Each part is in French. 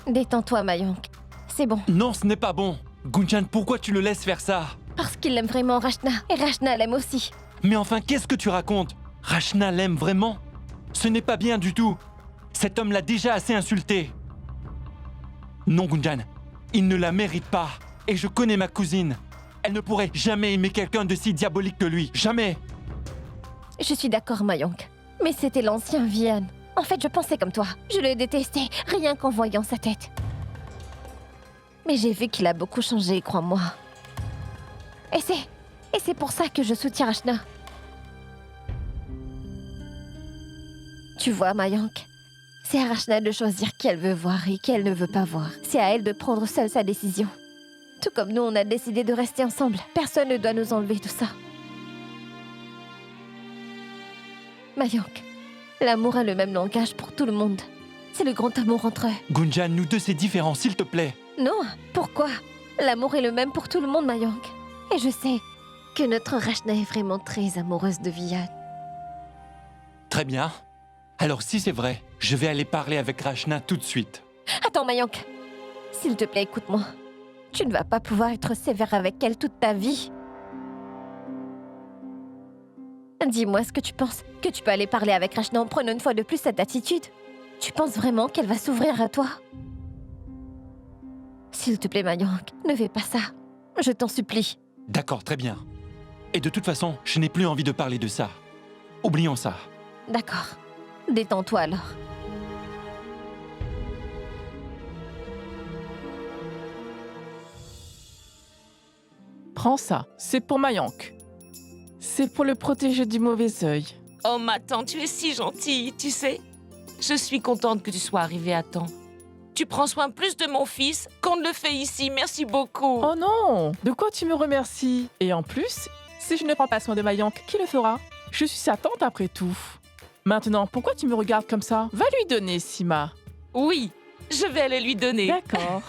Détends-toi, Mayank. C'est bon. Non, ce n'est pas bon. Gunjan, pourquoi tu le laisses faire ça? Parce qu'il aime vraiment Rachna. Et Rachna l'aime aussi. Mais enfin, qu'est-ce que tu racontes? Rachna l'aime vraiment? Ce n'est pas bien du tout. Cet homme l'a déjà assez insulté. Non, Gunjan, il ne la mérite pas. Et je connais ma cousine. Elle ne pourrait jamais aimer quelqu'un de si diabolique que lui. Jamais. Je suis d'accord, Mayank. Mais c'était l'ancien Vian. En fait, je pensais comme toi. Je le détestais, rien qu'en voyant sa tête. Mais j'ai vu qu'il a beaucoup changé, crois-moi. Et c'est pour ça que je soutiens Rachna. Tu vois, Mayank, c'est à Rachna de choisir qui elle veut voir et qui elle ne veut pas voir. C'est à elle de prendre seule sa décision. Tout comme nous, on a décidé de rester ensemble. Personne ne doit nous enlever tout ça. Mayank, l'amour a le même langage pour tout le monde. C'est le grand amour entre eux. Gunjan, nous deux, c'est différent, s'il te plaît. Non, pourquoi? L'amour est le même pour tout le monde, Mayank. Et je sais que notre Rachna est vraiment très amoureuse de Vian. Très bien. Alors si c'est vrai, je vais aller parler avec Rachna tout de suite. Attends, Mayank. S'il te plaît, écoute-moi. Tu ne vas pas pouvoir être sévère avec elle toute ta vie. Dis-moi ce que tu penses. Que tu peux aller parler avec Rachna en prenant une fois de plus cette attitude. Tu penses vraiment qu'elle va s'ouvrir à toi? S'il te plaît, Mayank, ne fais pas ça. Je t'en supplie. D'accord, très bien. Et de toute façon, je n'ai plus envie de parler de ça. Oublions ça. D'accord. Détends-toi alors. Prends ça, c'est pour Mayank. C'est pour le protéger du mauvais œil. Oh, ma tante, tu es si gentille, tu sais. Je suis contente que tu sois arrivée à temps. Tu prends soin plus de mon fils qu'on ne le fait ici. Merci beaucoup. Oh non! De quoi tu me remercies? Et en plus, si je ne prends pas soin de Mayank, qui le fera? Je suis sa tante après tout. Maintenant, pourquoi tu me regardes comme ça? Va lui donner, Sima. Oui, je vais aller lui donner. D'accord.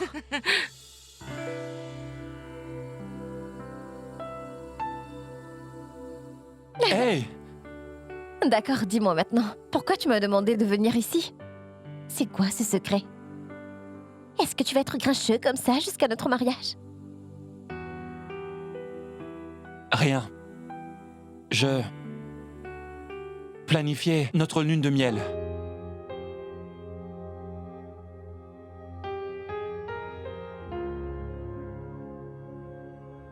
Hey! D'accord, dis-moi maintenant. Pourquoi tu m'as demandé de venir ici? C'est quoi ce secret? Est-ce que tu vas être grincheux comme ça jusqu'à notre mariage? Rien. Je planifiais notre lune de miel.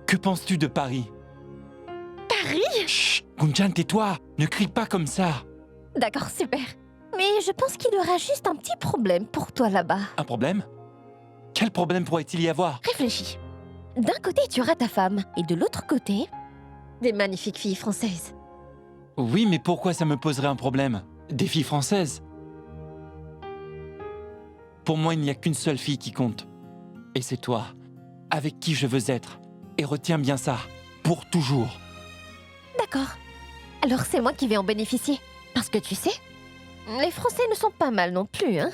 Que penses-tu de Paris? Paris? Chut! Gunjan, tais-toi! Ne crie pas comme ça! D'accord, super. Mais je pense qu'il y aura juste un petit problème pour toi là-bas. Un problème? Quel problème pourrait-il y avoir? Réfléchis. D'un côté, tu auras ta femme, et de l'autre côté, des magnifiques filles françaises. Oui, mais pourquoi ça me poserait un problème? Des filles françaises? Pour moi, il n'y a qu'une seule fille qui compte. Et c'est toi, avec qui je veux être. Et retiens bien ça, pour toujours. D'accord. Alors c'est moi qui vais en bénéficier. Parce que tu sais, les Français ne sont pas mal non plus, hein?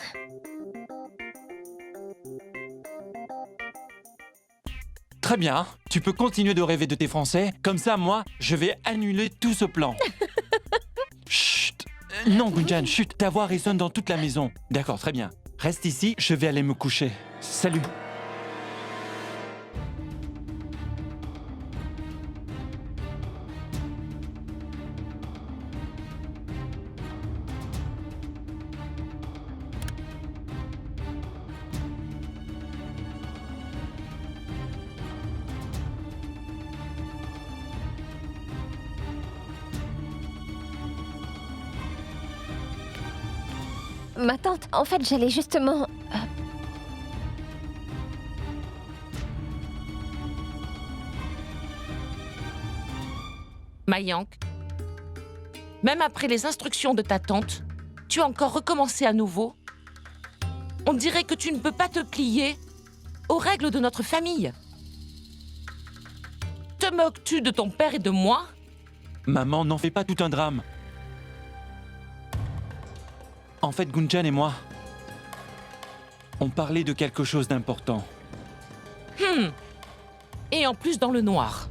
Très bien, tu peux continuer de rêver de tes Français. Comme ça, moi, je vais annuler tout ce plan. Chut! Non, Gunjan, chut, ta voix résonne dans toute la maison. D'accord, très bien. Reste ici, je vais aller me coucher. Salut! Ma tante, en fait, j'allais justement... Mayank, même après les instructions de ta tante, tu as encore recommencé à nouveau. On dirait que tu ne peux pas te plier aux règles de notre famille. Te moques-tu de ton père et de moi? Maman, n'en fais pas tout un drame. En fait, Gunjan et moi, on parlait de quelque chose d'important. Et en plus dans le noir.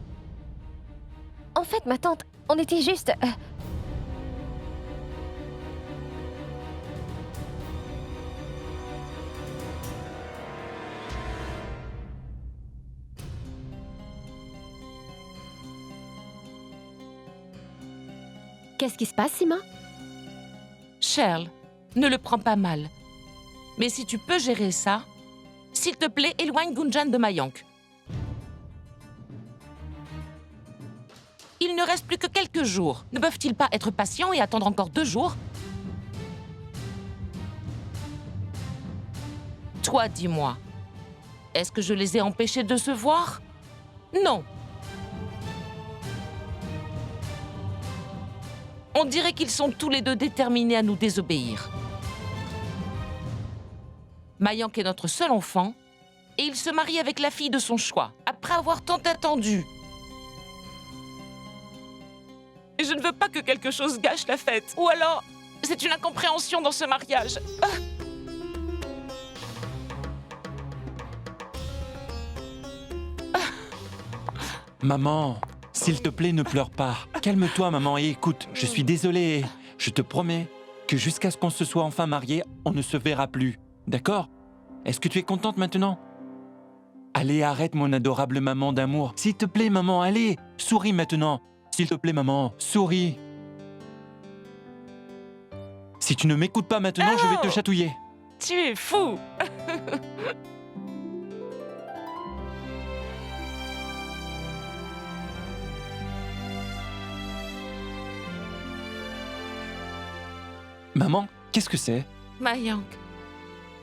En fait, ma tante, on était juste... Qu'est-ce qui se passe, Sima? Shirl, ne le prends pas mal. Mais si tu peux gérer ça, s'il te plaît, éloigne Gunjan de Mayank. Il ne reste plus que quelques jours. Ne peuvent-ils pas être patients et attendre encore 2 jours? Toi, dis-moi, est-ce que je les ai empêchés de se voir? Non. On dirait qu'ils sont tous les deux déterminés à nous désobéir. Mayank est notre seul enfant et il se marie avec la fille de son choix, après avoir tant attendu. Et je ne veux pas que quelque chose gâche la fête. Ou alors, c'est une incompréhension dans ce mariage. Ah. Maman, s'il te plaît, ne pleure pas. Calme-toi, maman, et écoute, je suis désolé. Je te promets que jusqu'à ce qu'on se soit enfin mariés, on ne se verra plus. D'accord? Est-ce que tu es contente maintenant? Allez, arrête, mon adorable maman d'amour. S'il te plaît, maman, allez, souris maintenant. S'il te plaît, maman, souris. Si tu ne m'écoutes pas maintenant, je vais te chatouiller. Tu es fou. Maman, qu'est-ce que c'est? Mayank,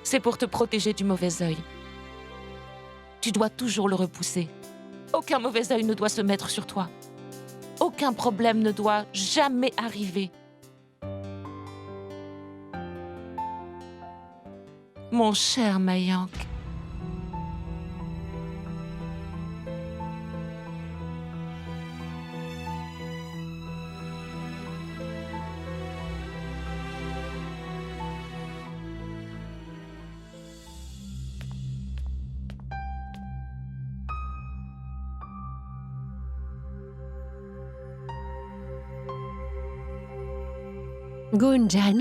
c'est pour te protéger du mauvais œil. Tu dois toujours le repousser. Aucun mauvais œil ne doit se mettre sur toi. Aucun problème ne doit jamais arriver. Mon cher Mayank. Gunjan?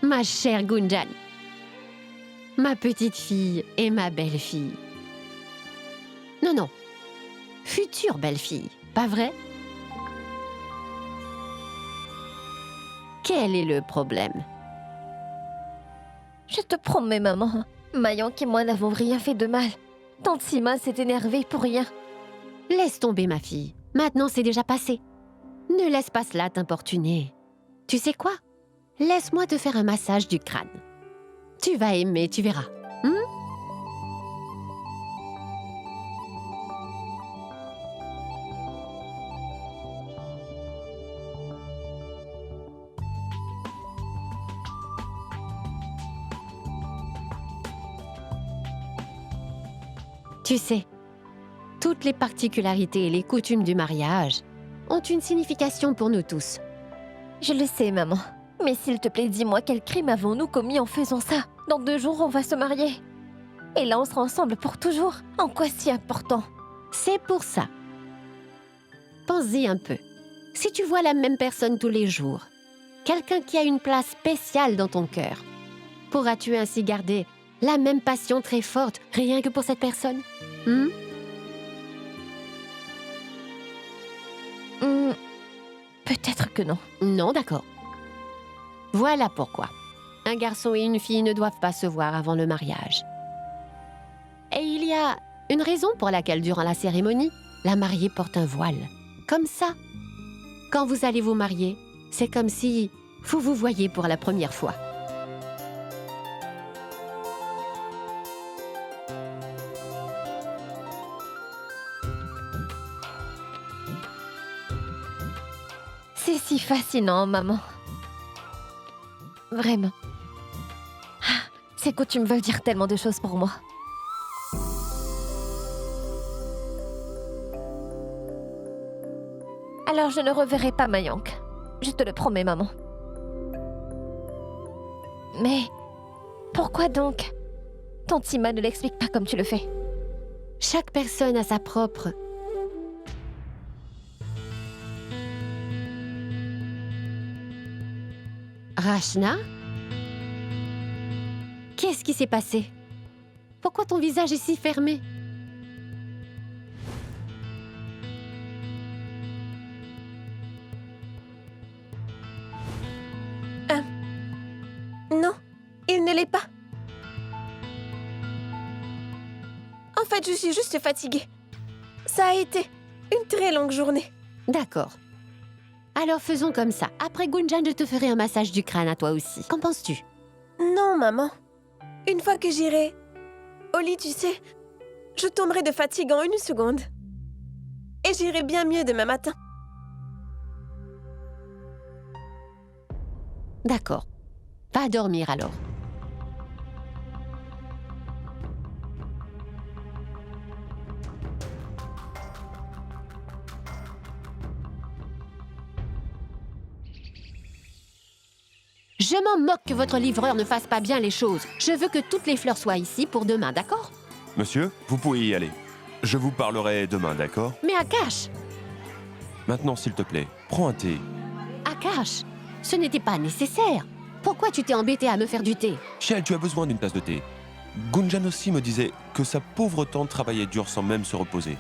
Ma chère Gunjan, ma petite fille et ma belle-fille. Non, future belle-fille, pas vrai? Quel est le problème? Je te promets, maman. Mayank et moi n'avons rien fait de mal. Tante Sima s'est énervée pour rien. Laisse tomber, ma fille. Maintenant, c'est déjà passé. Ne laisse pas cela t'importuner. Tu sais quoi? Laisse-moi te faire un massage du crâne. Tu vas aimer, tu verras. Tu sais, toutes les particularités et les coutumes du mariage ont une signification pour nous tous. Je le sais, maman. Mais s'il te plaît, dis-moi quel crime avons-nous commis en faisant ça? Dans 2 jours, on va se marier. Et là, on sera ensemble pour toujours. En quoi si important? C'est pour ça. Pense-y un peu. Si tu vois la même personne tous les jours, quelqu'un qui a une place spéciale dans ton cœur, pourras-tu ainsi garder la même passion très forte rien que pour cette personne? Peut-être que non. Non, d'accord. Voilà pourquoi un garçon et une fille ne doivent pas se voir avant le mariage. Et il y a une raison pour laquelle, durant la cérémonie, la mariée porte un voile. Comme ça. Quand vous allez vous marier, c'est comme si vous vous voyez pour la première fois. C'est si fascinant, maman. Vraiment. Ah, ces coutumes veulent dire tellement de choses pour moi. Alors je ne reverrai pas Mayank. Je te le promets, maman. Mais pourquoi donc? Tante Sima ne l'explique pas comme tu le fais. Chaque personne a sa propre... Rachna? Qu'est-ce qui s'est passé? Pourquoi Pourquoi ton visage est si fermé? Non, il ne l'est pas. En fait, je suis juste fatiguée. Ça a été une très longue journée. D'accord. Alors faisons comme ça. Après Gunjan, je te ferai un massage du crâne à toi aussi. Qu'en penses-tu? Non, maman. Une fois que j'irai au lit, tu sais, je tomberai de fatigue en 1 seconde. Et j'irai bien mieux demain matin. D'accord. Va dormir alors. Je m'en moque que votre livreur ne fasse pas bien les choses. Je veux que toutes les fleurs soient ici pour demain, d'accord? Monsieur, vous pouvez y aller. Je vous parlerai demain, d'accord? Mais Akash, Maintenant, s'il te plaît, prends un thé. Akash, ce n'était pas nécessaire. Pourquoi tu t'es embêté à me faire du thé? Shell, tu as besoin d'une tasse de thé. Gunjan aussi me disait que sa pauvre tante travaillait dur sans même se reposer.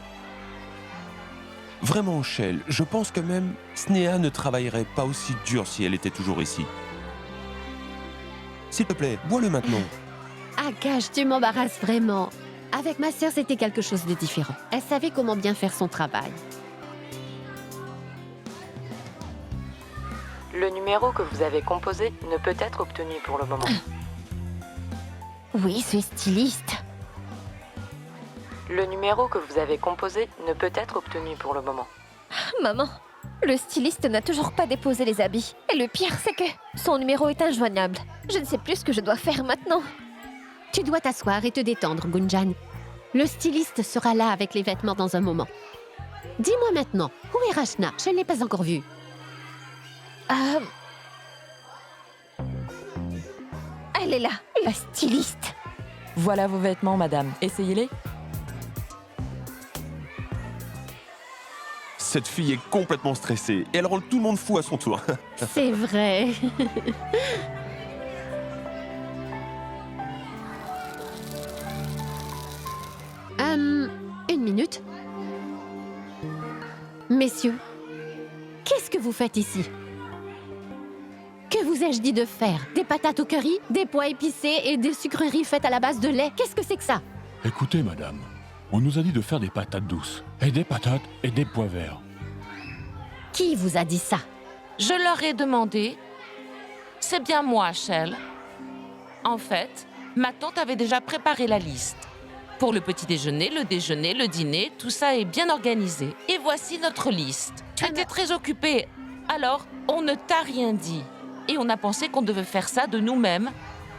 Vraiment, Shell, je pense que même Sneha ne travaillerait pas aussi dur si elle était toujours ici. S'il te plaît, bois-le maintenant. Akash, tu m'embarrasses vraiment. Avec ma sœur, c'était quelque chose de différent. Elle savait comment bien faire son travail. Le numéro que vous avez composé ne peut être obtenu pour le moment. Oui, ce styliste. Le numéro que vous avez composé ne peut être obtenu pour le moment. Maman, le styliste n'a toujours pas déposé les habits. Et le pire, c'est que son numéro est injoignable. Je ne sais plus ce que je dois faire maintenant. Tu dois t'asseoir et te détendre, Gunjan. Le styliste sera là avec les vêtements dans un moment. Dis-moi maintenant, où est Rachna? Je ne l'ai pas encore vue. Elle est là, la styliste. Voilà vos vêtements, madame. Essayez-les. Cette fille est complètement stressée et elle rend tout le monde fou à son tour. C'est vrai. Une minute. Messieurs, qu'est-ce que vous faites ici? Que vous ai-je dit de faire? Des patates au curry, des pois épicés et des sucreries faites à la base de lait? Qu'est-ce que c'est que ça? Écoutez, madame, on nous a dit de faire des patates douces, et des patates et des pois verts. Qui vous a dit ça? Je leur ai demandé. C'est bien moi, Shell. En fait, ma tante avait déjà préparé la liste. Pour le petit déjeuner, le dîner, tout ça est bien organisé. Et voici notre liste. Tu étais très occupée, alors on ne t'a rien dit. Et on a pensé qu'on devait faire ça de nous-mêmes.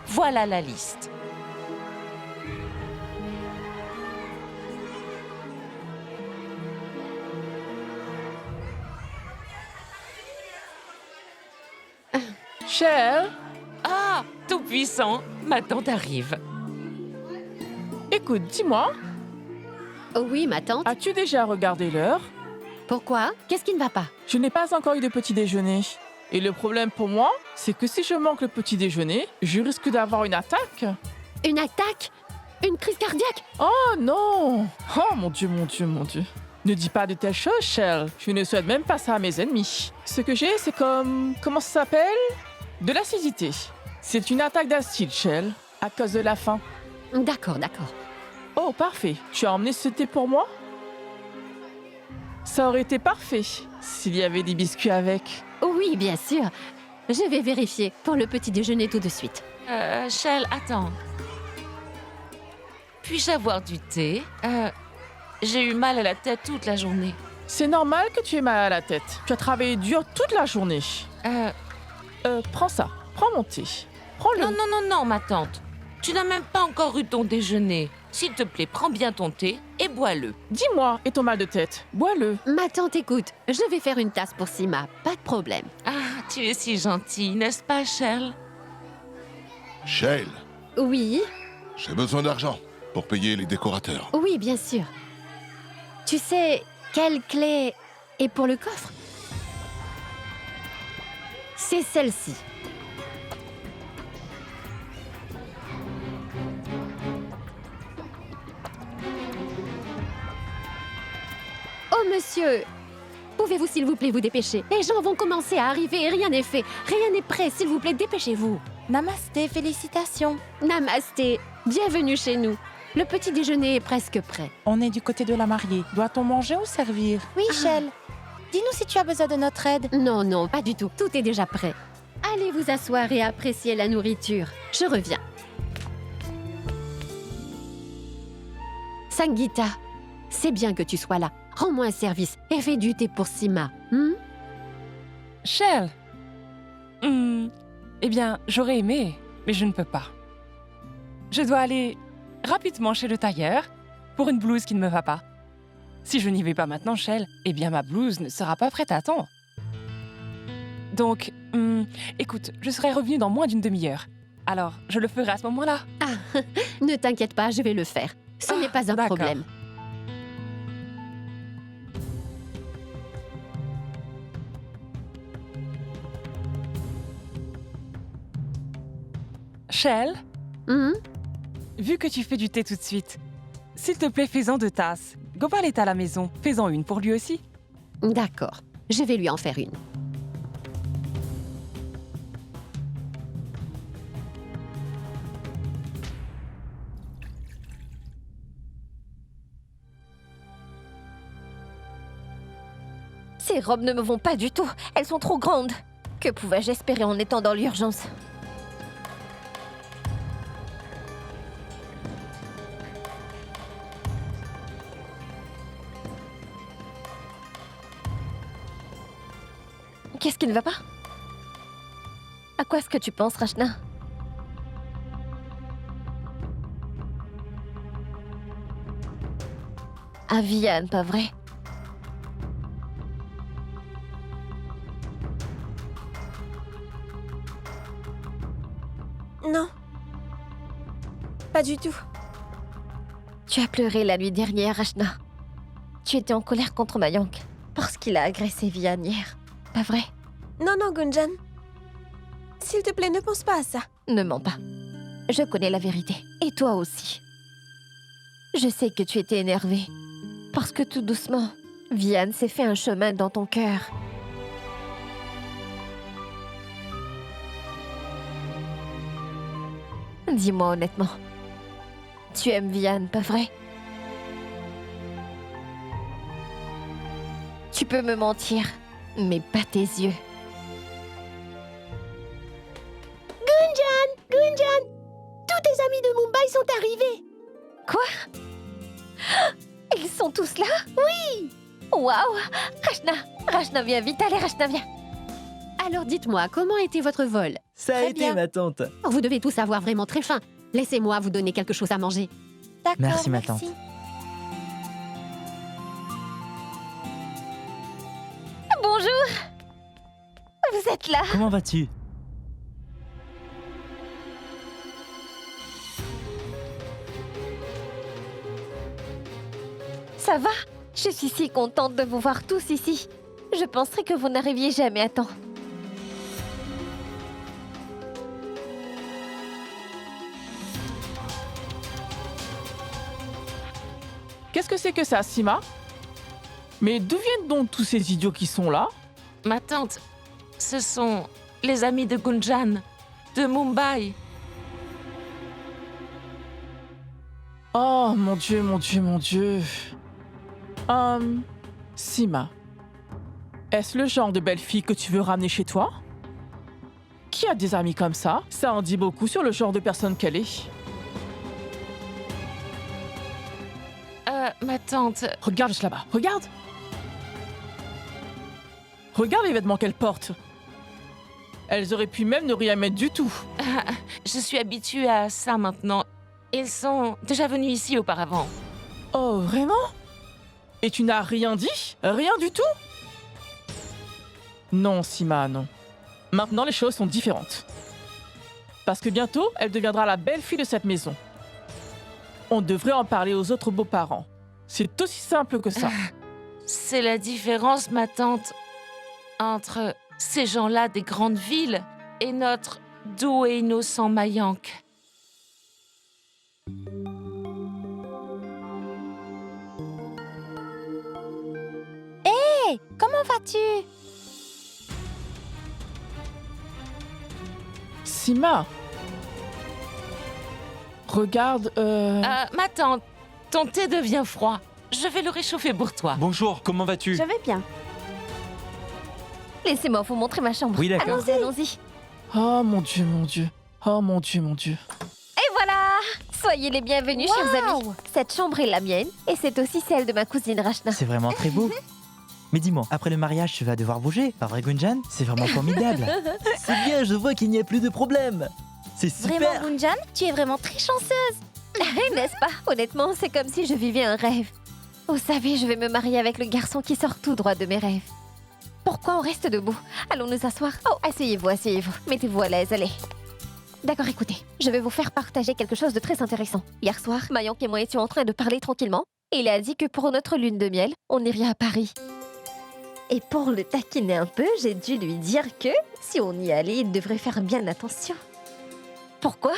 Voilà la liste. Shell, Ah, tout-puissant, ma tante arrive. écoute, dis-moi, Oh oui, ma tante. as-tu déjà regardé l'heure? Pourquoi? Qu'est-ce qui ne va pas? Je n'ai pas encore eu de petit déjeuner. Et le problème pour moi, c'est que si je manque le petit déjeuner, je risque d'avoir une attaque. Une attaque? Une crise cardiaque? Oh non! Oh mon Dieu, mon Dieu, mon Dieu. Ne dis pas de telles choses, Shell. Je ne souhaite même pas ça à mes ennemis. Ce que j'ai, c'est comme... Comment ça s'appelle? De l'acidité. C'est une attaque d'acide, Shell, à cause de la faim. D'accord, d'accord. Oh, parfait. Tu as emmené ce thé pour moi? Ça aurait été parfait s'il y avait des biscuits avec. Oui, bien sûr. Je vais vérifier pour le petit déjeuner tout de suite. Shell, attends. Puis-je avoir du thé? J'ai eu mal à la tête toute la journée. C'est normal que tu aies mal à la tête. Tu as travaillé dur toute la journée. Prends ça. Prends mon thé. Prends-le. Non, ma tante. Tu n'as même pas encore eu ton déjeuner. S'il te plaît, prends bien ton thé et bois-le. Dis-moi, et ton mal de tête? Bois-le. Ma tante, écoute, je vais faire une tasse pour Sima, pas de problème. Ah, tu es si gentille, n'est-ce pas, Shell? Shale, Oui, j'ai besoin d'argent pour payer les décorateurs. oui, bien sûr. Tu sais, quelle clé est pour le coffre? C'est celle-ci. monsieur! Pouvez-vous, s'il vous plaît, vous dépêcher? Les gens vont commencer à arriver et rien n'est fait. Rien n'est prêt, s'il vous plaît, dépêchez-vous. Namasté, félicitations. Namasté, bienvenue chez nous. Le petit déjeuner est presque prêt. On est du côté de la mariée. Doit-on manger ou servir? Oui, Shell. Dis-nous si tu as besoin de notre aide. Non, non, pas du tout. Tout est déjà prêt. Allez vous asseoir et apprécier la nourriture. Je reviens. Sangeeta, c'est bien que tu sois là. Rends-moi un service et fais du thé pour Sima. Shell. Eh bien, j'aurais aimé, mais je ne peux pas. Je dois aller rapidement chez le tailleur pour une blouse qui ne me va pas. Si je n'y vais pas maintenant, Shell, eh bien ma blouse ne sera pas prête à temps. Donc, écoute, je serai revenue dans moins d'une demi-heure. Alors, je le ferai à ce moment-là. Ah, ne t'inquiète pas, je vais le faire. Ce n'est pas un d'accord. problème. Shell, Hum, vu que tu fais du thé tout de suite, s'il te plaît, fais-en 2 tasses. Gopal est à la maison, fais-en une pour lui aussi. D'accord, je vais lui en faire une. Ces robes ne me vont pas du tout. Elles sont trop grandes. Que pouvais-je espérer en étant dans l'urgence? Qu'est-ce qui ne va pas? À quoi est-ce que tu penses, Rachna? À Vianne, pas vrai? Non. Pas du tout. Tu as pleuré la nuit dernière, Rachna. Tu étais en colère contre Mayank parce qu'il a agressé Vianne hier. Pas vrai? Non, non, Gunjan. S'il te plaît, ne pense pas à ça. Ne mens pas. Je connais la vérité. Et toi aussi. Je sais que tu étais énervée. Parce que tout doucement, Vianne s'est fait un chemin dans ton cœur. Dis-moi honnêtement. Tu aimes Vianne, pas vrai? Tu peux me mentir, mais pas tes yeux. Gunjan! Tous tes amis de Mumbai sont arrivés. Quoi? Ils sont tous là? Oui! Waouh! Rachna, viens vite, allez, Rachna, viens. Alors dites-moi, comment était votre vol? Ça a Très été, bien. ma tante. Vous devez tous avoir vraiment très faim. Laissez-moi vous donner quelque chose à manger. D'accord, Merci, ma tante. Bonjour! Vous êtes là? Comment vas-tu? Ça va? Je suis si contente de vous voir tous ici. Je penserais que vous n'arriviez jamais à temps. Qu'est-ce que c'est que ça, Sima? Mais d'où viennent donc tous ces idiots qui sont là? Ma tante, ce sont les amis de Gunjan, de Mumbai. Oh, mon Dieu, mon Dieu, mon Dieu. Sima, est-ce le genre de belle fille que tu veux ramener chez toi? Qui a des amis comme ça? Ça en dit beaucoup sur le genre de personne qu'elle est. Ma tante, Regarde juste là-bas, regarde! Regarde les vêtements qu'elle porte. Elles auraient pu même ne rien mettre du tout. je suis habituée à ça maintenant. Ils sont déjà venus ici auparavant. Oh, vraiment? Et tu n'as rien dit? Rien du tout? Non, Sima, non. Maintenant, les choses sont différentes. Parce que bientôt, elle deviendra la belle-fille de cette maison. On devrait en parler aux autres beaux-parents. C'est aussi simple que ça. C'est la différence, ma tante, entre ces gens-là des grandes villes et notre doux et innocent Mayank. vas-tu? Sima. Regarde, Ma tante, ton thé devient froid. Je vais le réchauffer pour toi. Bonjour, comment vas-tu? Je vais bien. Laissez-moi vous montrer ma chambre. Oui, d'accord. Allons-y, allons-y. Oh mon Dieu, mon Dieu. Oh mon Dieu, mon Dieu. Et voilà! Soyez les bienvenus, chers amis. Cette chambre est la mienne et c'est aussi celle de ma cousine Rachna. C'est vraiment très beau. Mais dis-moi, après le mariage, tu vas devoir bouger, pas vrai Gunjan? C'est vraiment formidable. C'est bien, je vois qu'il n'y a plus de problème. C'est super. Vraiment, Gunjan, tu es vraiment très chanceuse. N'est-ce pas? Honnêtement, c'est comme si je vivais un rêve. Vous savez, je vais me marier avec le garçon qui sort tout droit de mes rêves. Pourquoi on reste debout? Allons nous asseoir. Oh, asseyez-vous, asseyez-vous. Mettez-vous à l'aise, allez. D'accord, écoutez, je vais vous faire partager quelque chose de très intéressant. Hier soir, Mayank et moi étions en train de parler tranquillement, et il a dit que pour notre lune de miel, on irait à Paris. Et pour le taquiner un peu, j'ai dû lui dire que, si on y allait, il devrait faire bien attention. Pourquoi?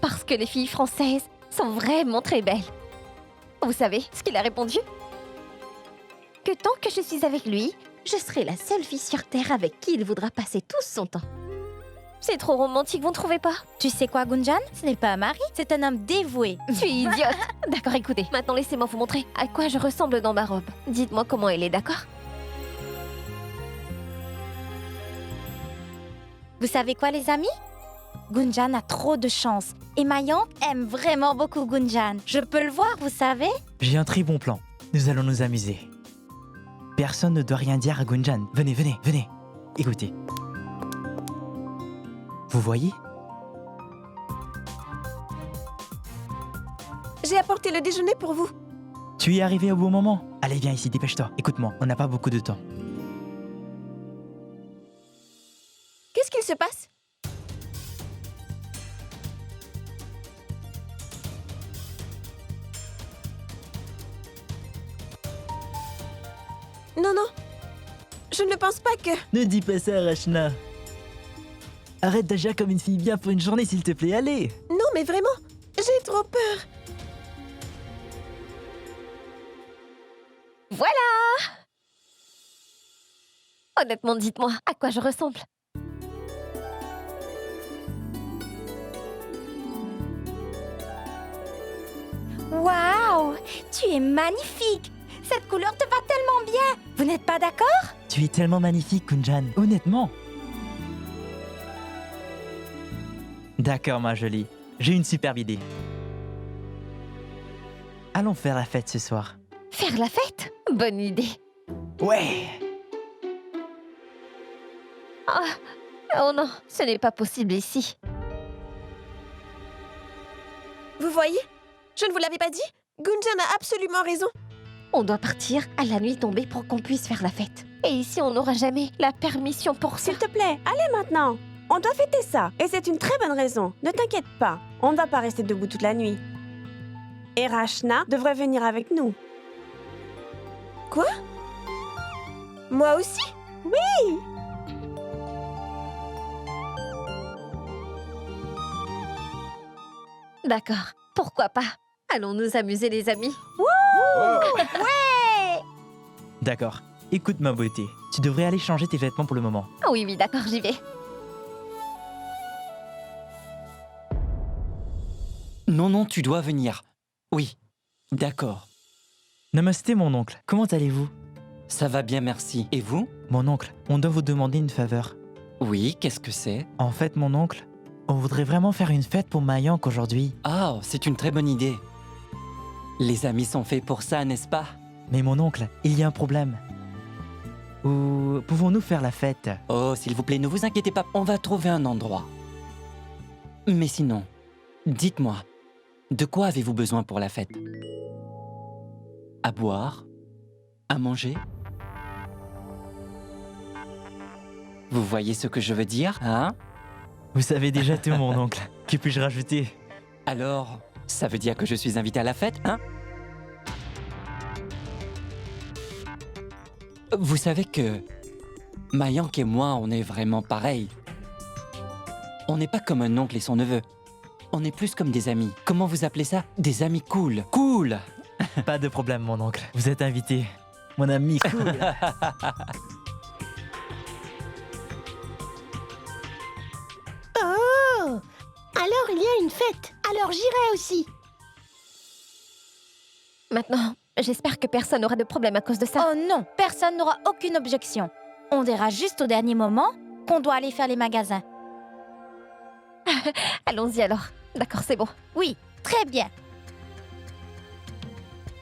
Parce que les filles françaises sont vraiment très belles. Vous savez ce qu'il a répondu? Que tant que je suis avec lui, je serai la seule fille sur Terre avec qui il voudra passer tout son temps. C'est trop romantique, vous ne trouvez pas? Tu sais quoi, Gunjan? Ce n'est pas un mari, c'est un homme dévoué. Tu es idiote. D'accord, écoutez, maintenant laissez-moi vous montrer à quoi je ressemble dans ma robe. Dites-moi comment elle est, d'accord? Vous savez quoi, les amis? Gunjan a trop de chance. Et Mayank aime vraiment beaucoup Gunjan. Je peux le voir, vous savez? J'ai un très bon plan. Nous allons nous amuser. Personne ne doit rien dire à Gunjan. Venez, venez, venez. Écoutez. Vous voyez? J'ai apporté le déjeuner pour vous. Tu y es arrivé au bon moment. Allez, viens ici, dépêche-toi. Écoute-moi, on n'a pas beaucoup de temps. Qu'est-ce qu'il se passe? Non, non. Je ne pense pas que... Ne dis pas ça, Rachna. Arrête d'agir comme une fille bien pour une journée, s'il te plaît, allez. Non, mais vraiment, j'ai trop peur. Voilà! Honnêtement, dites-moi, à quoi je ressemble? Waouh! Tu es magnifique! Cette couleur te va tellement bien! Vous n'êtes pas d'accord? Tu es tellement magnifique, Gunjan. Honnêtement. D'accord, ma jolie. J'ai une superbe idée. Allons faire la fête ce soir. Faire la fête? Bonne idée. Ouais! Oh non, ce n'est pas possible ici. Vous voyez? Je ne vous l'avais pas dit? Gunjan a absolument raison. On doit partir à la nuit tombée pour qu'on puisse faire la fête. Et ici, on n'aura jamais la permission pour ça. S'il te plaît, allez maintenant. On doit fêter ça. Et c'est une très bonne raison. Ne t'inquiète pas. On ne va pas rester debout toute la nuit. Et Rachna devrait venir avec nous. Quoi? Moi aussi? Oui! D'accord, pourquoi pas? Allons nous amuser, les amis. Ouais! D'accord. Écoute, ma beauté. Tu devrais aller changer tes vêtements pour le moment. Oui, oui, d'accord, j'y vais. Non, non, tu dois venir. Oui, d'accord. Namasté, mon oncle. Comment allez-vous? Ça va bien, merci. Et vous? Mon oncle, on doit vous demander une faveur. Oui, qu'est-ce que c'est? En fait, mon oncle, on voudrait vraiment faire une fête pour Mayank aujourd'hui. Ah, c'est une très bonne idée. Les amis sont faits pour ça, n'est-ce pas? Mais mon oncle, il y a un problème. Où pouvons-nous faire la fête? Oh, s'il vous plaît, ne vous inquiétez pas, on va trouver un endroit. Mais sinon, dites-moi, de quoi avez-vous besoin pour la fête? À boire? À manger? Vous voyez ce que je veux dire, hein? Vous savez déjà tout, mon oncle. Que puis-je rajouter? Alors, ça veut dire que je suis invité à la fête, hein? Vous savez que Mayank et moi, on est vraiment pareils. On n'est pas comme un oncle et son neveu. On est plus comme des amis. Comment vous appelez ça? Des amis cool. Cool! Pas de problème, mon oncle. Vous êtes invité. Mon ami cool. Alors il y a une fête. Alors j'irai aussi. Maintenant, j'espère que personne n'aura de problème à cause de ça. Oh non, personne n'aura aucune objection. On dira juste au dernier moment qu'on doit aller faire les magasins. Allons-y alors. D'accord, c'est bon. Oui, très bien.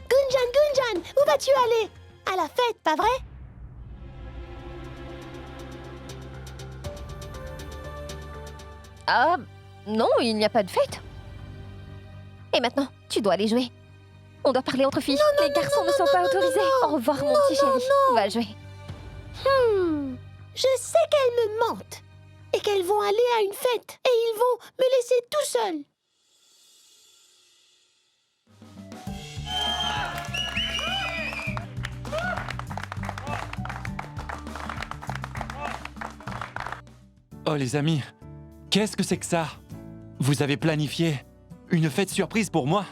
Gunjan, où vas-tu aller? À la fête, pas vrai? Ah, non, il n'y a pas de fête. Et maintenant, tu dois aller jouer. On doit parler entre filles. Les garçons ne sont pas autorisés. Au revoir, mon petit chéri. Va jouer. Je sais qu'elles me mentent. Et qu'elles vont aller à une fête. Et ils vont me laisser tout seul. Oh les amis, qu'est-ce que c'est que ça? Vous avez planifié une fête surprise pour moi?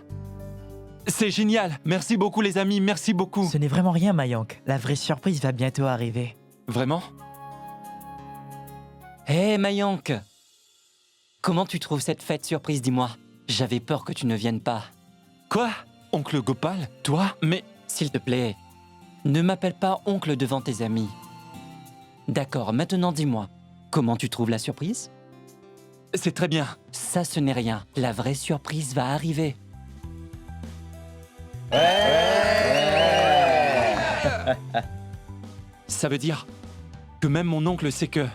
C'est génial. Merci beaucoup les amis, merci beaucoup. Ce n'est vraiment rien, Mayank. La vraie surprise va bientôt arriver. Vraiment? Hé, Mayank! Comment tu trouves cette fête surprise, dis-moi? J'avais peur que tu ne viennes pas. Quoi? Oncle Gopal? Toi? Mais... S'il te plaît, ne m'appelle pas oncle devant tes amis. D'accord, maintenant dis-moi, comment tu trouves la surprise? C'est très bien. Ça, ce n'est rien. La vraie surprise va arriver. Ça veut dire que même mon oncle sait que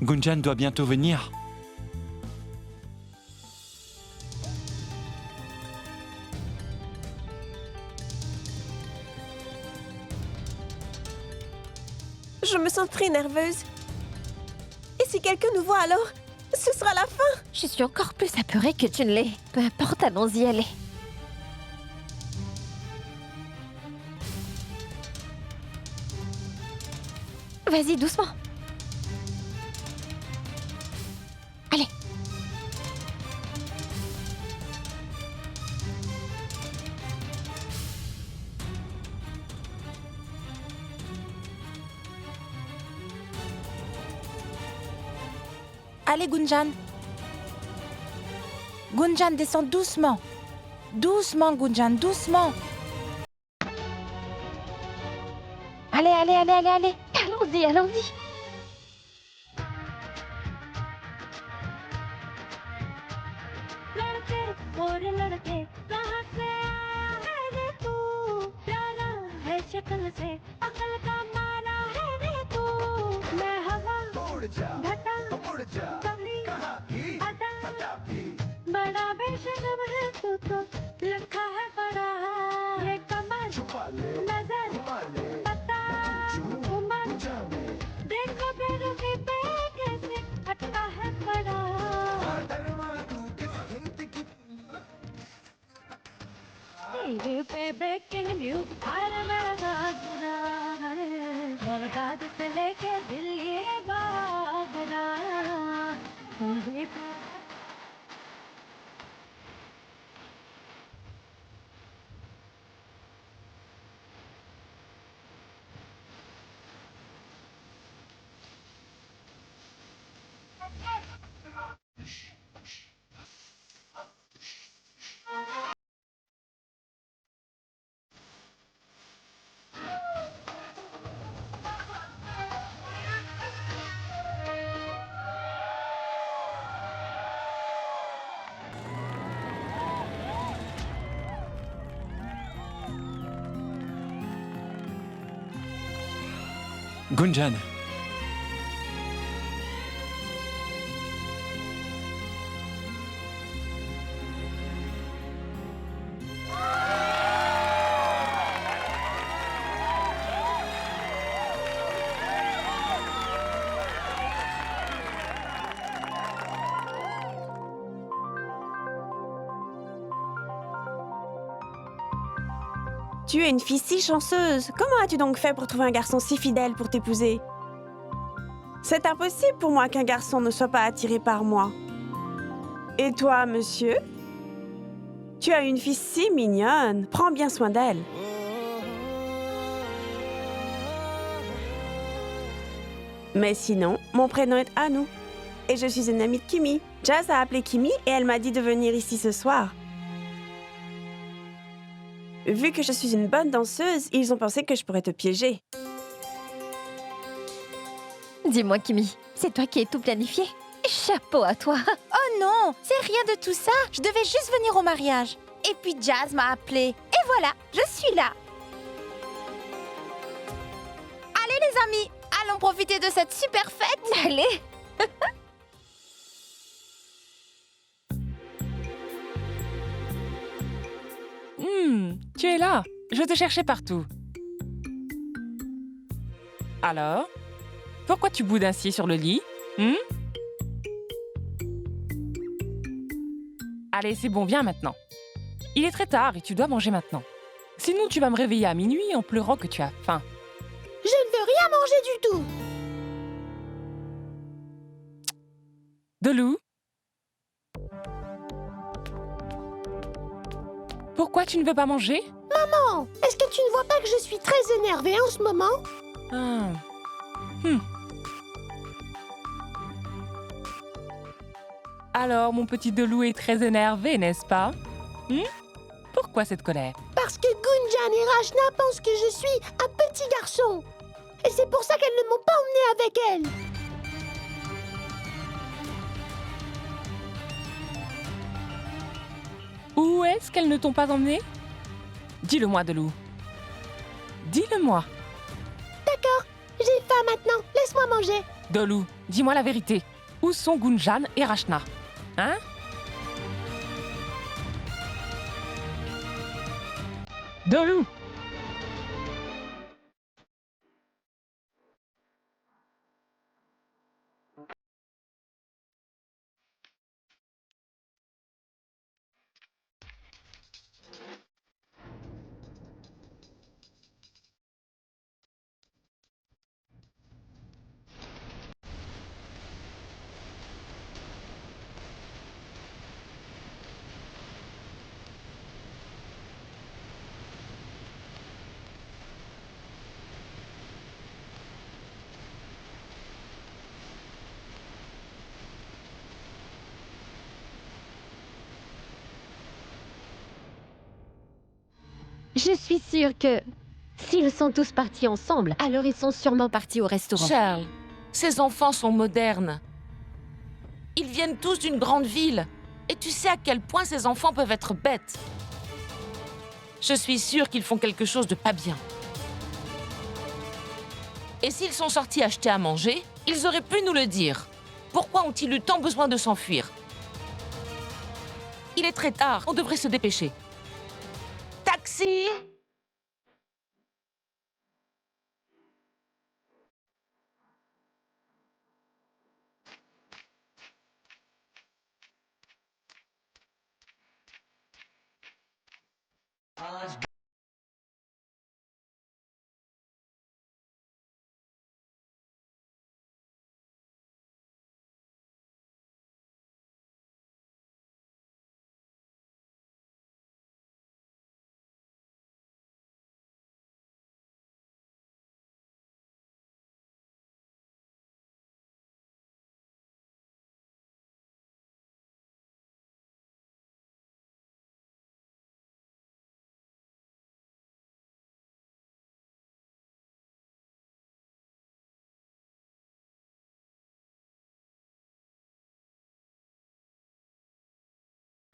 Gunjan doit bientôt venir. Je me sens très nerveuse. Et si quelqu'un nous voit alors, ce sera la fin. Je suis encore plus apeurée que tu ne l'es. Peu importe, allons-y, allez. Vas-y, doucement. Allez. Allez, Gunjan. Gunjan, descends doucement. Doucement, Gunjan, doucement. Allez, allez, allez, allez, allez. Allons-y, allons-y. Gunjan. Tu es une fille si chanceuse. Comment as-tu donc fait pour trouver un garçon si fidèle pour t'épouser? C'est impossible pour moi qu'un garçon ne soit pas attiré par moi. Et toi, monsieur? Tu as une fille si mignonne. Prends bien soin d'elle. Mais sinon, mon prénom est Anu. Et je suis une amie de Kimi. Jazz a appelé Kimi et elle m'a dit de venir ici ce soir. Vu que je suis une bonne danseuse, ils ont pensé que je pourrais te piéger. Dis-moi, Kimi, c'est toi qui as tout planifié? Chapeau à toi. Oh non, c'est rien de tout ça. Je devais juste venir au mariage. Et puis Jazz m'a appelé. Et voilà, je suis là. Allez les amis, allons profiter de cette super fête. Allez. Tu es là. Je te cherchais partout. Alors, pourquoi tu boudes ainsi sur le lit? Allez, c'est bon, viens maintenant. Il est très tard et tu dois manger maintenant. Sinon, tu vas me réveiller à minuit en pleurant que tu as faim. Je ne veux rien manger du tout. Dolou? Pourquoi tu ne veux pas manger? Maman, est-ce que tu ne vois pas que je suis très énervée en ce moment? Alors, mon petit Dolou est très énervé, n'est-ce pas? Pourquoi cette colère? Parce que Gunjan et Rachna pensent que je suis un petit garçon. Et c'est pour ça qu'elles ne m'ont pas emmené avec elles. Où est-ce qu'elles ne t'ont pas emmené? Dis-le-moi, Dolou. Dis-le-moi. D'accord, j'ai faim maintenant. Laisse-moi manger. Dolou, dis-moi la vérité. Où sont Gunjan et Rachna? Hein? Dolou! Je suis sûre que s'ils sont tous partis ensemble, alors ils sont sûrement partis au restaurant. Charles, ces enfants sont modernes. Ils viennent tous d'une grande ville. Et tu sais à quel point ces enfants peuvent être bêtes. Je suis sûre qu'ils font quelque chose de pas bien. Et s'ils sont sortis acheter à manger, ils auraient pu nous le dire. Pourquoi ont-ils eu tant besoin de s'enfuir? Il est très tard, on devrait se dépêcher. Taxi!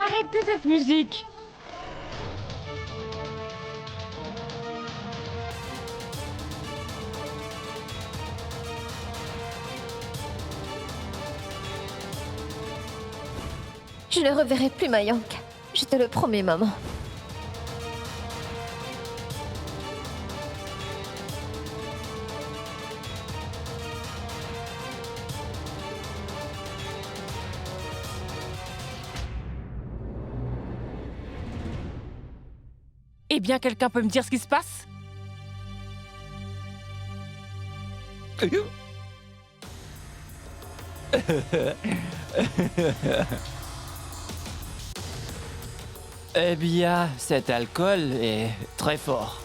Arrêtez cette musique! Je ne reverrai plus Mayank. Je te le promets, maman. Eh bien, quelqu'un peut me dire ce qui se passe? Eh bien, cet alcool est très fort.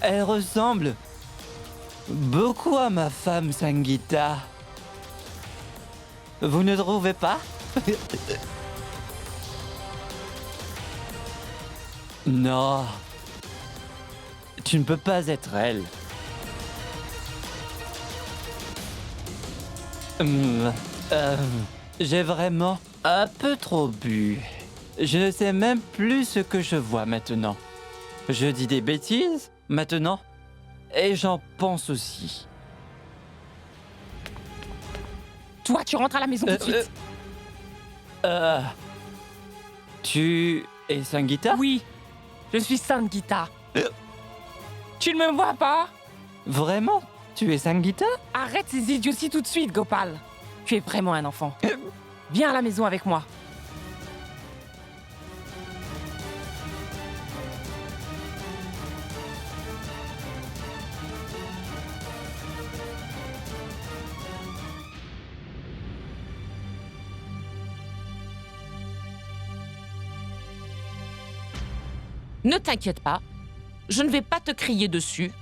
Elle ressemble beaucoup à ma femme Sangeeta. Vous ne trouvez pas? Non. Tu ne peux pas être elle. J'ai vraiment un peu trop bu. Je ne sais même plus ce que je vois maintenant. Je dis des bêtises maintenant et j'en pense aussi. Toi, tu rentres à la maison tout de suite. Tu es Sangeeta? Oui, je suis Sangeeta. Tu ne me vois pas? Vraiment? Tu es Sangeeta? Arrête ces idioties tout de suite, Gopal. Tu es vraiment un enfant. Viens à la maison avec moi. Ne t'inquiète pas, je ne vais pas te crier dessus.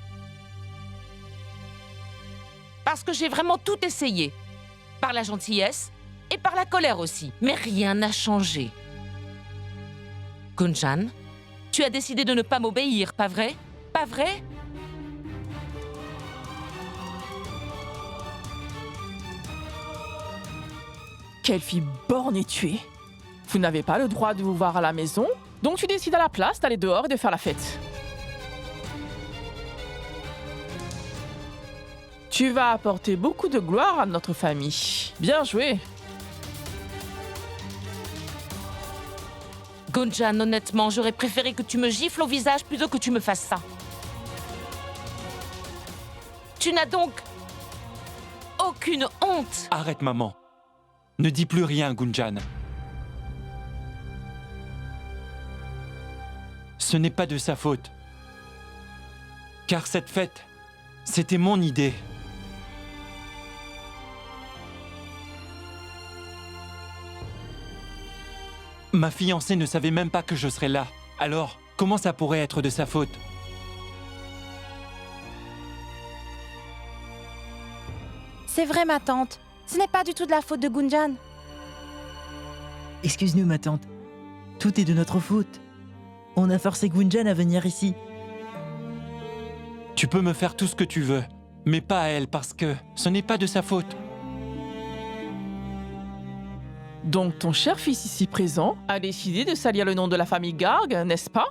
Parce que j'ai vraiment tout essayé. Par la gentillesse et par la colère aussi. Mais rien n'a changé. Gunjan, tu as décidé de ne pas m'obéir, pas vrai? Pas vrai? Quelle fille bornée tu es! Vous n'avez pas le droit de vous voir à la maison, donc tu décides à la place d'aller dehors et de faire la fête. Tu vas apporter beaucoup de gloire à notre famille. Bien joué! Gunjan, honnêtement, j'aurais préféré que tu me gifles au visage plutôt que tu me fasses ça. Tu n'as donc aucune honte. Arrête, maman. Ne dis plus rien, Gunjan. Ce n'est pas de sa faute. Car cette fête, c'était mon idée. Ma fiancée ne savait même pas que je serais là. Alors, comment ça pourrait être de sa faute? C'est vrai, ma tante. Ce n'est pas du tout de la faute de Gunjan. Excuse-nous, ma tante. Tout est de notre faute. On a forcé Gunjan à venir ici. Tu peux me faire tout ce que tu veux, mais pas à elle parce que ce n'est pas de sa faute. Donc ton cher fils ici présent a décidé de salir le nom de la famille Garg, n'est-ce pas?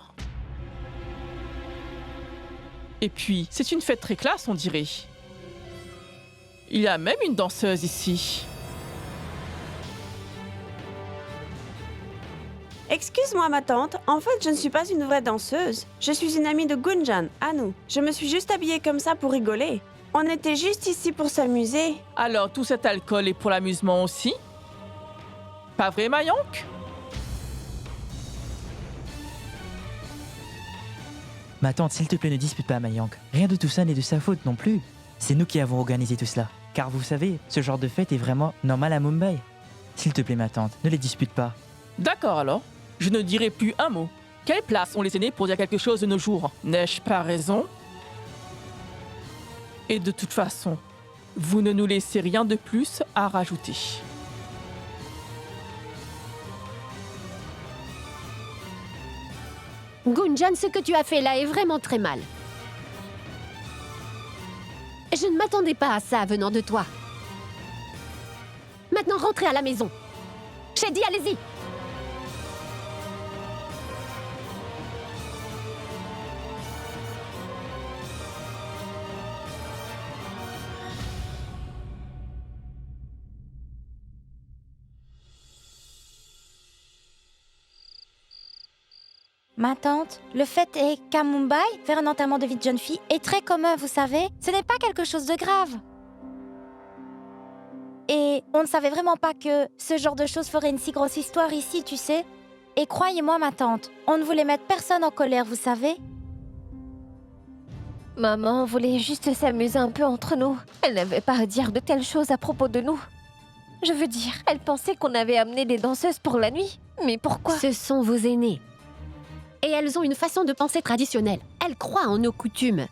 Et puis, c'est une fête très classe, on dirait. Il y a même une danseuse ici. Excuse-moi, ma tante. En fait, je ne suis pas une vraie danseuse. Je suis une amie de Gunjan, Anu. Je me suis juste habillée comme ça pour rigoler. On était juste ici pour s'amuser. Alors, tout cet alcool est pour l'amusement aussi? Pas vrai, Mayonk? Ma tante, s'il te plaît, ne dispute pas, Mayonk. Rien de tout ça n'est de sa faute non plus. C'est nous qui avons organisé tout cela. Car vous savez, ce genre de fête est vraiment normal à Mumbai. S'il te plaît, ma tante, ne les dispute pas. D'accord alors. Je ne dirai plus un mot. Quelle place ont les aînés pour dire quelque chose de nos jours? N'ai-je pas raison? Et de toute façon, vous ne nous laissez rien de plus à rajouter. Gunjan, ce que tu as fait là est vraiment très mal. Je ne m'attendais pas à ça venant de toi. Maintenant, rentrez à la maison. J'ai dit, allez-y. Ma tante, le fait est qu'à Mumbai, faire un enterrement de vie de jeune fille est très commun, vous savez. Ce n'est pas quelque chose de grave. Et on ne savait vraiment pas que ce genre de choses ferait une si grosse histoire ici, tu sais. Et croyez-moi, ma tante, on ne voulait mettre personne en colère, vous savez. Maman voulait juste s'amuser un peu entre nous. Elle n'avait pas à dire de telles choses à propos de nous. Je veux dire, elle pensait qu'on avait amené des danseuses pour la nuit. Mais pourquoi? Ce sont vos aînés. Et elles ont une façon de penser traditionnelle. Elles croient en nos coutumes.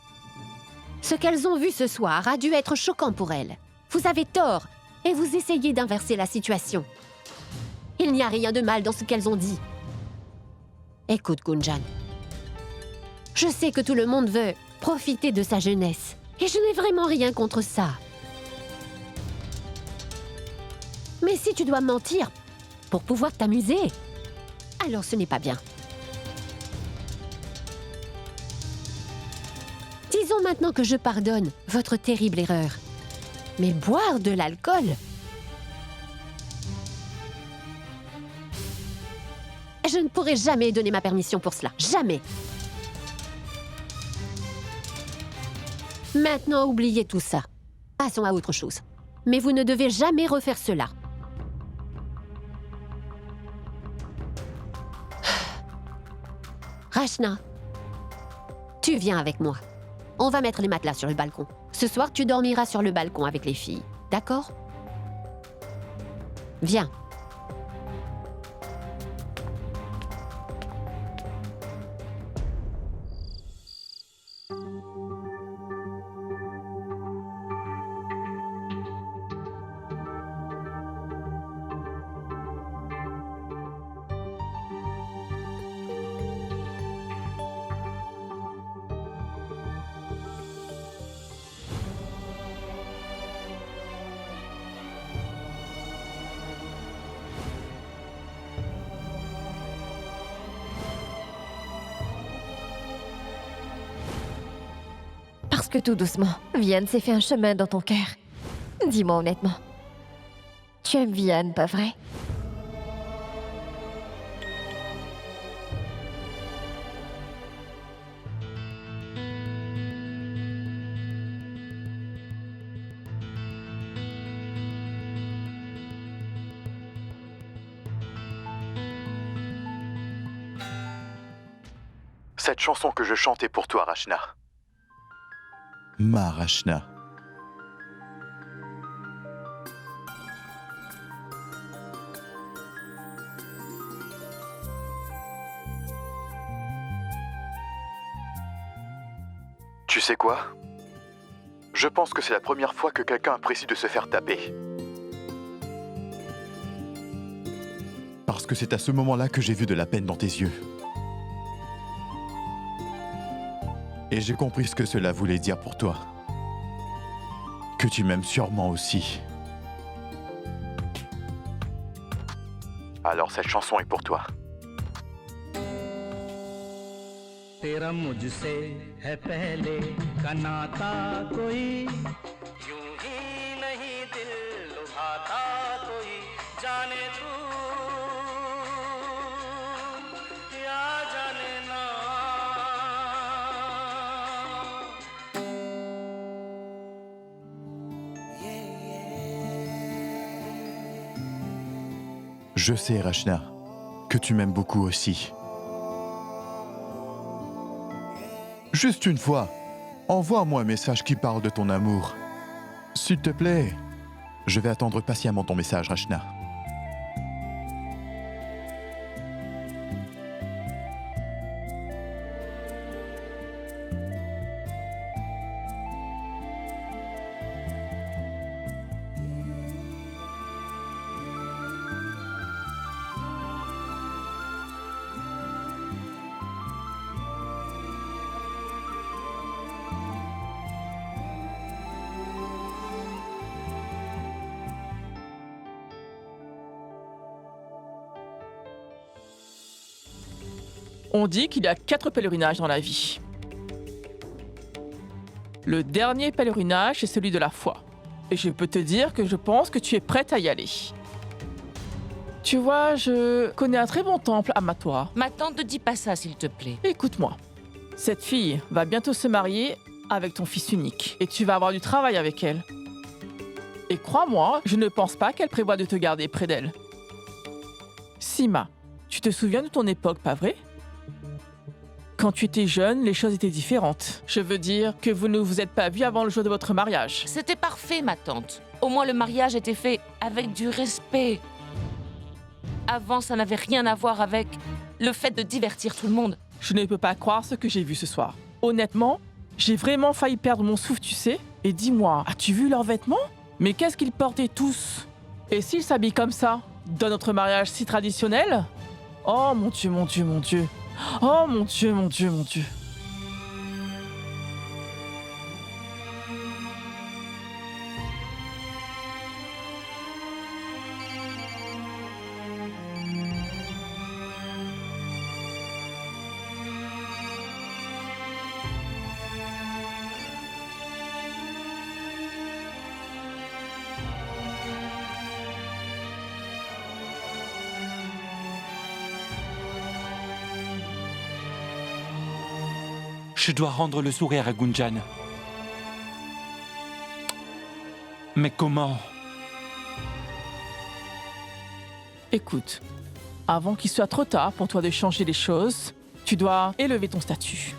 Ce qu'elles ont vu ce soir a dû être choquant pour elles. Vous avez tort. et vous essayez d'inverser la situation. Il n'y a rien de mal dans ce qu'elles ont dit. Écoute, Gunjan. Je sais que tout le monde veut profiter de sa jeunesse. Et je n'ai vraiment rien contre ça. Mais si tu dois mentir pour pouvoir t'amuser, alors ce n'est pas bien. Disons maintenant que je pardonne votre terrible erreur. Mais boire de l'alcool? Je ne pourrai jamais donner ma permission pour cela. Jamais. Maintenant, oubliez tout ça. Passons à autre chose. Mais vous ne devez jamais refaire cela. Rachna, tu viens avec moi. On va mettre les matelas sur le balcon. Ce soir, tu dormiras sur le balcon avec les filles. D'accord? Viens. Parce que tout doucement, Vianne s'est fait un chemin dans ton cœur. Dis-moi honnêtement. Tu aimes Vianne, pas vrai? Cette chanson que je chante est pour toi, Rachna. Ma Rachna. Tu sais quoi? Je pense que c'est la première fois que quelqu'un apprécie de se faire taper. Parce que c'est à ce moment-là que j'ai vu de la peine dans tes yeux. Et j'ai compris ce que cela voulait dire pour toi. Que tu m'aimes sûrement aussi. Alors cette chanson est pour toi. तेरा मुझसे है पहले का नाता कोई यूं ही नहीं दिल लुभाता कोई जाने तू या जाने ना Je sais, Rachna, que tu m'aimes beaucoup aussi. Juste une fois, envoie-moi un message qui parle de ton amour. S'il te plaît, je vais attendre patiemment ton message, Rachna. On dit qu'il y a 4 pèlerinages dans la vie. Le dernier pèlerinage est celui de la foi. Et je peux te dire que je pense que tu es prête à y aller. Tu vois, je connais un très bon temple à Mathura. Ma tante, ne dis pas ça, s'il te plaît. Écoute-moi. Cette fille va bientôt se marier avec ton fils unique. Et tu vas avoir du travail avec elle. Et crois-moi, je ne pense pas qu'elle prévoit de te garder près d'elle. Sima, tu te souviens de ton époque, pas vrai ? Quand tu étais jeune, les choses étaient différentes. Je veux dire que vous ne vous êtes pas vus avant le jour de votre mariage. C'était parfait, ma tante. Au moins, le mariage était fait avec du respect. Avant, ça n'avait rien à voir avec le fait de divertir tout le monde. Je ne peux pas croire ce que j'ai vu ce soir. Honnêtement, j'ai vraiment failli perdre mon souffle, tu sais. Et dis-moi, as-tu vu leurs vêtements ? Mais qu'est-ce qu'ils portaient tous? Et s'ils s'habillent comme ça, dans notre mariage si traditionnel? Oh mon Dieu, mon Dieu, mon Dieu. Oh mon Dieu, mon Dieu, mon Dieu. Je dois rendre le sourire à Gunjan. Mais comment? Écoute, avant qu'il soit trop tard pour toi de changer les choses, tu dois élever ton statut.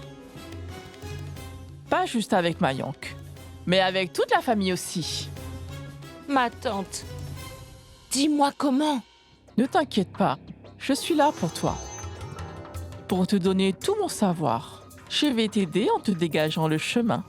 Pas juste avec Mayank, mais avec toute la famille aussi. Ma tante, dis-moi comment. Ne t'inquiète pas, je suis là pour toi. Pour te donner tout mon savoir. Je vais t'aider en te dégageant le chemin.